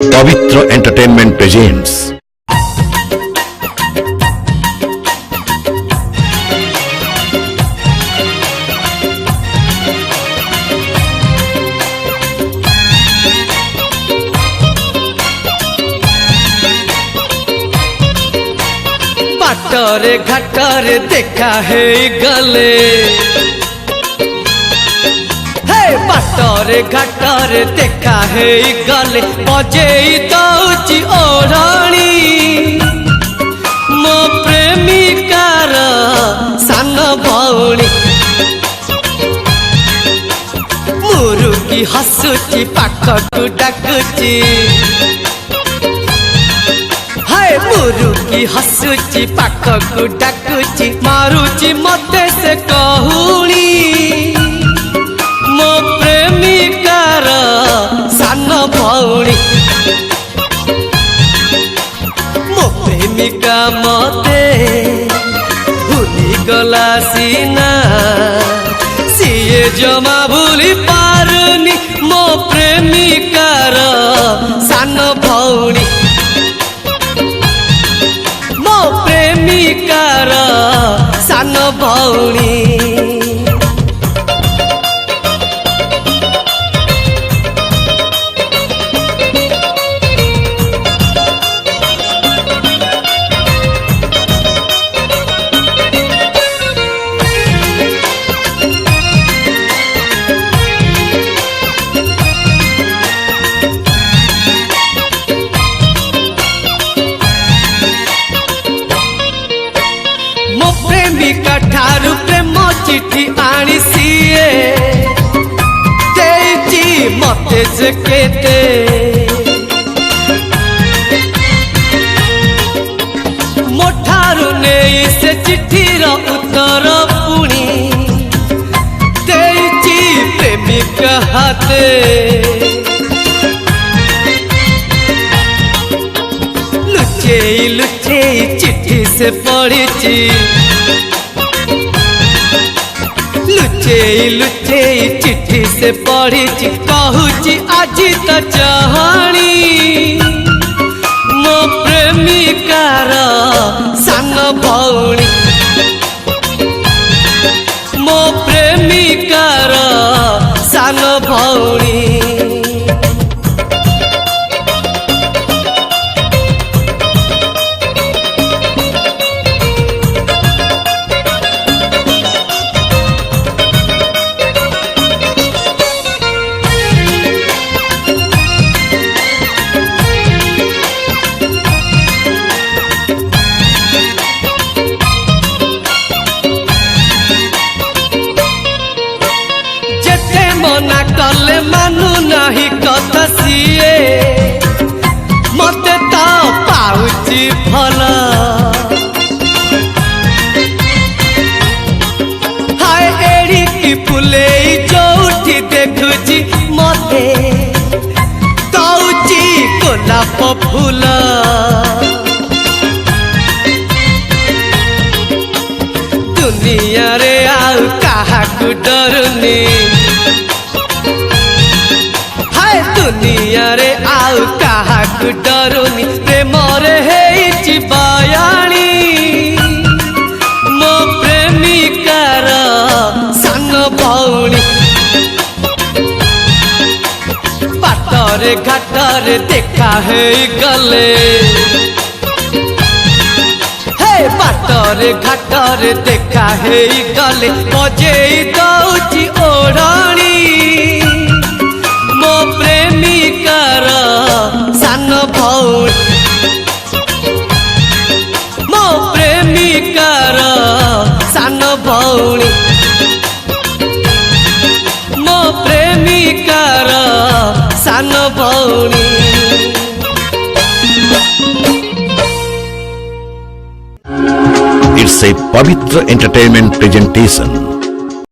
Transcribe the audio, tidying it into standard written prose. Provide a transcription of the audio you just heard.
पवित्र entertainment presents बाटरे घाटरे देखा है गले, बाटरे घाटरे देखा है गले, बजे दौची ओढ़णी मो प्रेमिकार सान भौणी। मुरुकी हसुची पाखकु डाकुची, मुरुकी हसुची पाखकु डाकुची, मारुची मते से कहूणी मो प्रेमिकार सान भौणी। मो प्रेमिका मते भूली गला सीना, सीए जमा भूली पारुनी मो प्रेमिकार सान भौणी। मो प्रेमिकार सान भौणी। मो प्रेमिका ठारू प्रेम चिठी आनी सीए देची मते जे केते। मो ठारू नहीं से चिठी रो उत्तर पुणी देची प्रेमिका हाथे। लुचेई लुचेई चिट्ठी से पढ़ी, लुचेई लुचेई चिट्ठी से पढ़ी, कहूची आज तो चाहणी मो प्रेमिकार सान भौणी। मो प्रेमिकार सान भौणी। मना कले मानु नहीं कथा सीए, मते तो पाउची भल। हाय एड़ी की फुले जोठी देखुची मते दौची गोलाप फूल। दुनिया रे आउ काहाकु डरुनी, दुनिया रे आउ काहाकु डरुनी, प्रेम रे हेची बयाणी मो प्रेमिकार सान भौणी। बाटरे घाटरे देखा है गले, बाटरे घाटरे देखा है गले, बजे दौची ओढ़णी मो प्रेमिकार सान भौणी। मो प्रेमिकार सान भौणी। मो प्रेमिकार सान भौणी। इट्स ए पवित्र एंटरटेनमेंट प्रेजेंटेशन।